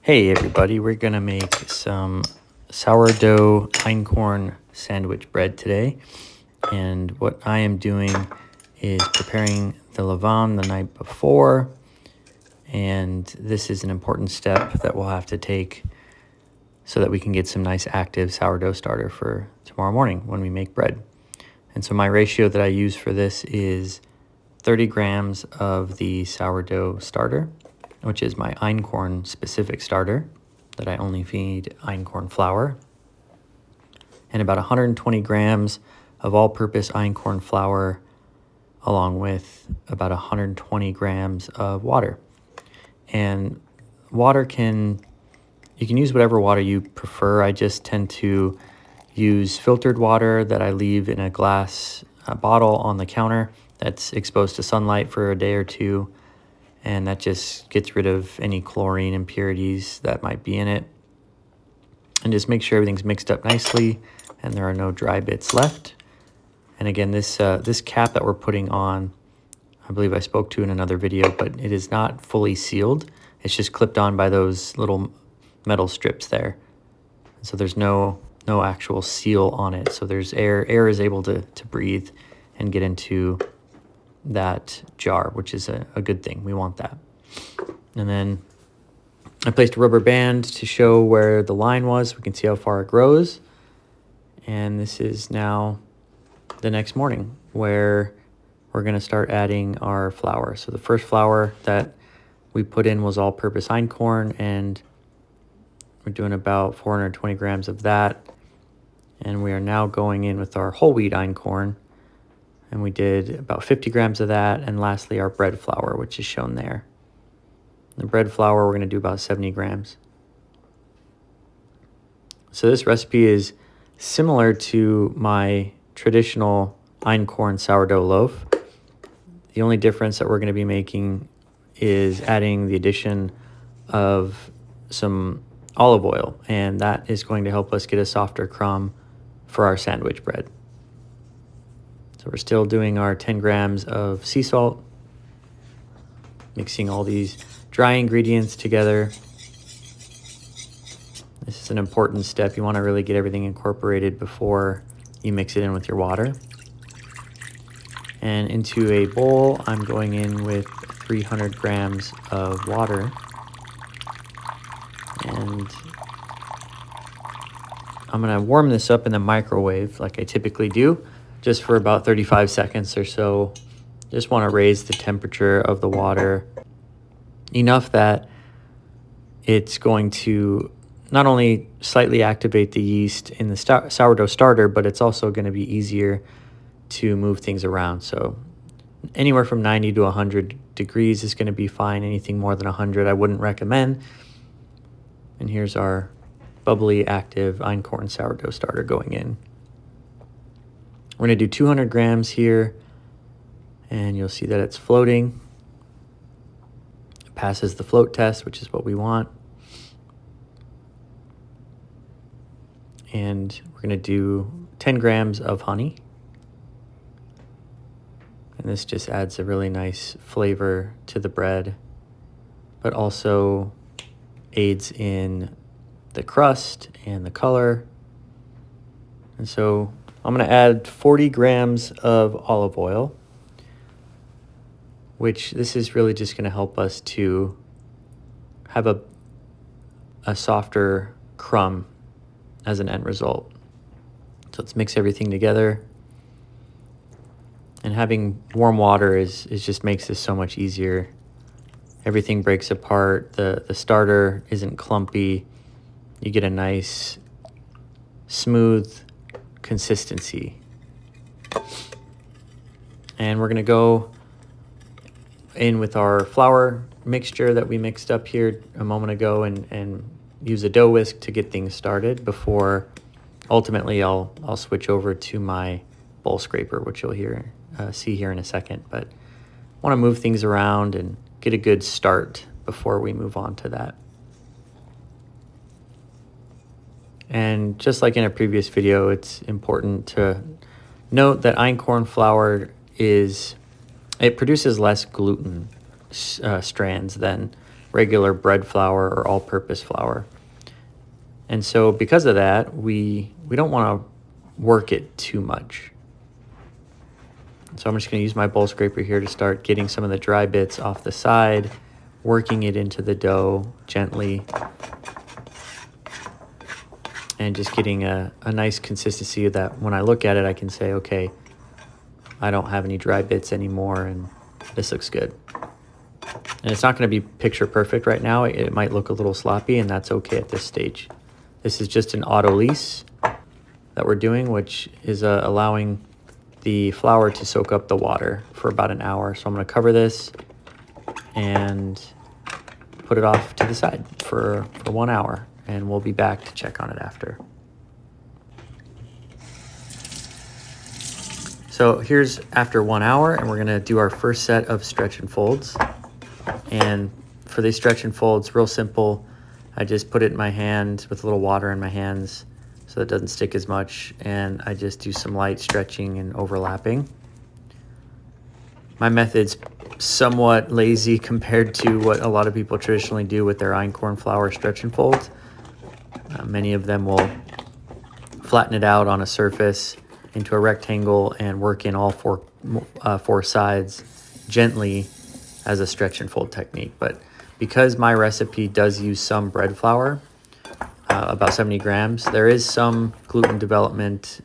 Hey everybody, we're gonna make some sourdough einkorn sandwich bread today. And what I am doing is preparing the levain the night before. And this is an important step that we'll have to take so that we can get some nice active sourdough starter for tomorrow morning when we make bread. And so my ratio that I use for this is 30 grams of the sourdough starter, which is my einkorn specific starter that I only feed einkorn flour, and about 120 grams of all-purpose einkorn flour, along with about 120 grams of water. And water you can use whatever water you prefer. I just tend to use filtered water that I leave in a glass bottle on the counter that's exposed to sunlight for a day or two, and that just gets rid of any chlorine impurities that might be in it. And just make sure everything's mixed up nicely and there are no dry bits left. And again, this cap that we're putting on, I believe I spoke to in another video, but it is not fully sealed. It's just clipped on by those little metal strips there. So there's no actual seal on it. So there's air is able to breathe and get into that jar, which is a good thing. We want that. And then I placed a rubber band to show where the line was. We can see how far it grows. And this is now the next morning where we're going to start adding our flour. So the first flour that we put in was all-purpose einkorn, and we're doing about 420 grams of that. And we are now going in with our whole wheat einkorn, and we did about 50 grams of that. And lastly, our bread flour, which is shown there. The bread flour, we're going to do about 70 grams. So this recipe is similar to my traditional einkorn sourdough loaf. The only difference that we're going to be making is adding the addition of some olive oil, and that is going to help us get a softer crumb for our sandwich bread. So we're still doing our 10 grams of sea salt, mixing all these dry ingredients together. This is an important step. You want to really get everything incorporated before you mix it in with your water. And into a bowl, I'm going in with 300 grams of water. And I'm going to warm this up in the microwave like I typically do, just for about 35 seconds or so. Just want to raise the temperature of the water enough that it's going to not only slightly activate the yeast in the sourdough starter, but it's also going to be easier to move things around. So anywhere from 90 to 100 degrees is going to be fine. Anything more than 100 I wouldn't recommend. And here's our bubbly, active einkorn sourdough starter going in. We're going to do 200 grams here, and you'll see that it's floating. It passes the float test, which is what we want. And we're going to do 10 grams of honey. And this just adds a really nice flavor to the bread, but also aids in the crust and the color. And so I'm going to add 40 grams of olive oil, which this is really just going to help us to have a softer crumb as an end result. So let's mix everything together. And having warm water is just makes this so much easier. Everything breaks apart. The starter isn't clumpy. You get a nice, smooth consistency. And we're going to go in with our flour mixture that we mixed up here a moment ago and use a dough whisk to get things started before ultimately I'll switch over to my bowl scraper, which you'll see here in a second. But I want to move things around and get a good start before we move on to that. And just like in a previous video, it's important to note that einkorn flour produces less gluten strands than regular bread flour or all-purpose flour. And so because of that, we don't want to work it too much. So I'm just going to use my bowl scraper here to start getting some of the dry bits off the side, working it into the dough gently, and just getting a nice consistency that when I look at it, I can say, okay, I don't have any dry bits anymore, and this looks good. And it's not going to be picture perfect right now. It might look a little sloppy, and that's okay at this stage. This is just an Autolyse that we're doing, which is allowing the flour to soak up the water for about an hour. So I'm going to cover this and put it off to the side for 1 hour, and we'll be back to check on it after. So here's after 1 hour, and we're going to do our first set of stretch and folds. And for these stretch and folds, real simple. I just put it in my hand with a little water in my hands so it doesn't stick as much, and I just do some light stretching and overlapping. My method's somewhat lazy compared to what a lot of people traditionally do with their einkorn flour stretch and folds. Many of them will flatten it out on a surface into a rectangle and work in all four sides gently as a stretch and fold technique. But because my recipe does use some bread flour, about 70 grams, there is some gluten development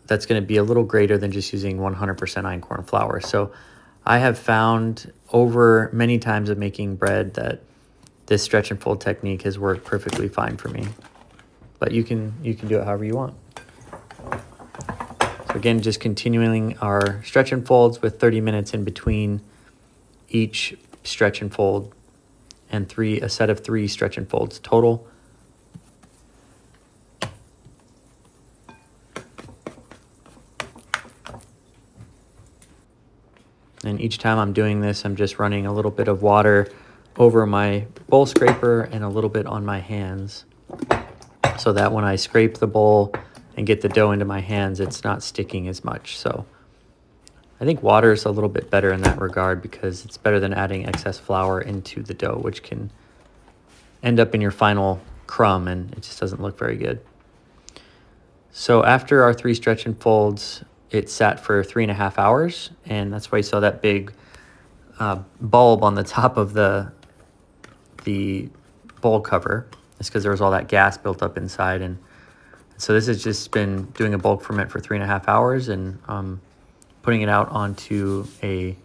that's going to be a little greater than just using 100% einkorn flour. So I have found over many times of making bread that this stretch and fold technique has worked perfectly fine for me. But you can do it however you want. So again, just continuing our stretch and folds with 30 minutes in between each stretch and fold, and a set of 3 stretch and folds total. And each time I'm doing this, I'm just running a little bit of water over my bowl scraper and a little bit on my hands, so that when I scrape the bowl and get the dough into my hands, it's not sticking as much. So I think water is a little bit better in that regard, because it's better than adding excess flour into the dough, which can end up in your final crumb, and it just doesn't look very good. So after our 3 stretch and folds, it sat for 3.5 hours, and that's why you saw that big bulb on the top of the bowl cover. It's because there was all that gas built up inside. And so this has just been doing a bulk ferment for 3.5 hours, and putting it out onto a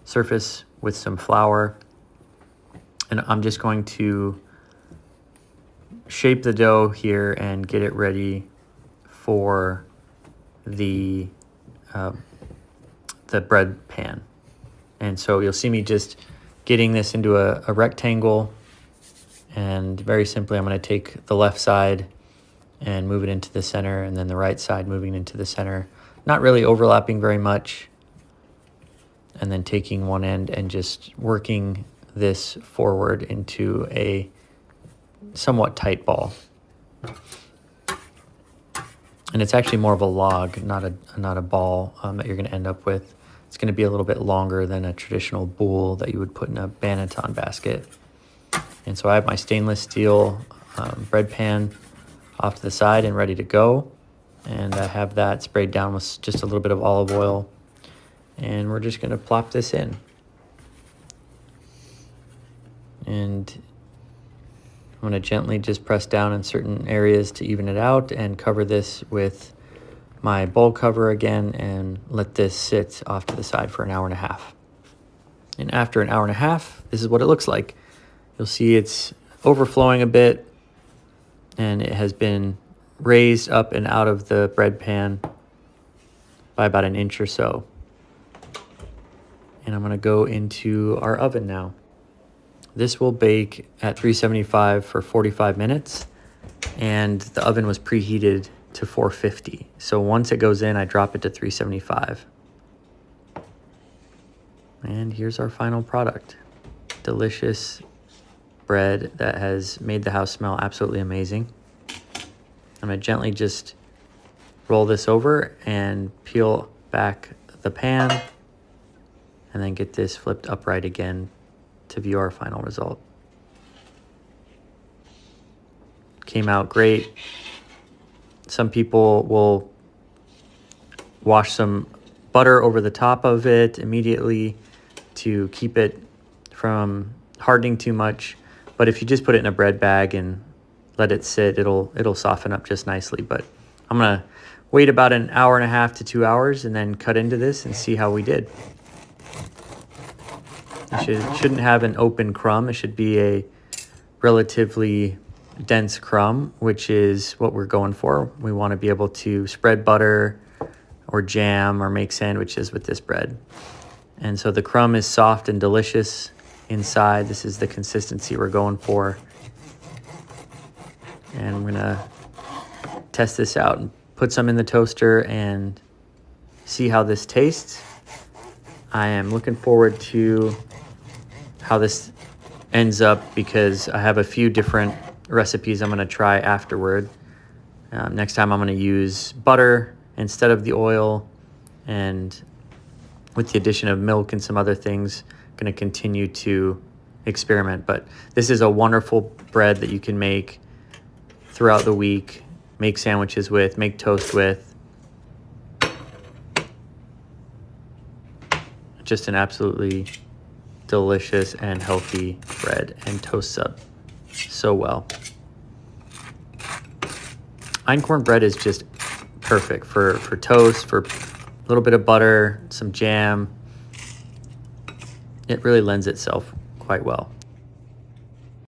surface with some flour. And I'm just going to shape the dough here and get it ready for the bread pan. And so you'll see me just getting this into a rectangle, and very simply I'm going to take the left side and move it into the center, and then the right side moving into the center, not really overlapping very much, and then taking one end and just working this forward into a somewhat tight ball. And it's actually more of a log, not a ball that you're going to end up with. It's going to be a little bit longer than a traditional boule that you would put in a banneton basket. And so I have my stainless steel bread pan off to the side and ready to go. And I have that sprayed down with just a little bit of olive oil. And we're just going to plop this in. And I'm going to gently just press down in certain areas to even it out, and cover this with my bowl cover again, and let this sit off to the side for 1.5 hours. And after 1.5 hours, this is what it looks like. You'll see it's overflowing a bit, and it has been raised up and out of the bread pan by about 1 inch or so. And I'm going to go into our oven now. This will bake at 375 for 45 minutes, and the oven was preheated to 450. So once it goes in, I drop it to 375. And here's our final product. Delicious bread that has made the house smell absolutely amazing. I'm going to gently just roll this over and peel back the pan, and then get this flipped upright again to view our final result. came out great. Some people will wash some butter over the top of it immediately to keep it from hardening too much. But if you just put it in a bread bag and let it sit, it'll soften up just nicely. But I'm gonna wait about an hour and a half to 2 hours and then cut into this and see how we did. You shouldn't have an open crumb. It should be a relatively dense crumb, which is what we're going for. We want to be able to spread butter or jam or make sandwiches with this bread. And so the crumb is soft and delicious inside. This is the consistency we're going for. And I'm gonna test this out and put some in the toaster and see how this tastes. I am looking forward to how this ends up because I have a few different recipes I'm gonna try afterward. Next time I'm gonna use butter instead of the oil, and with the addition of milk and some other things, I'm gonna continue to experiment. But this is a wonderful bread that you can make throughout the week, make sandwiches with, make toast with. Just an absolutely delicious and healthy bread, and toasts up so well. Einkorn bread is just perfect for toast, for a little bit of butter, some jam. It really lends itself quite well.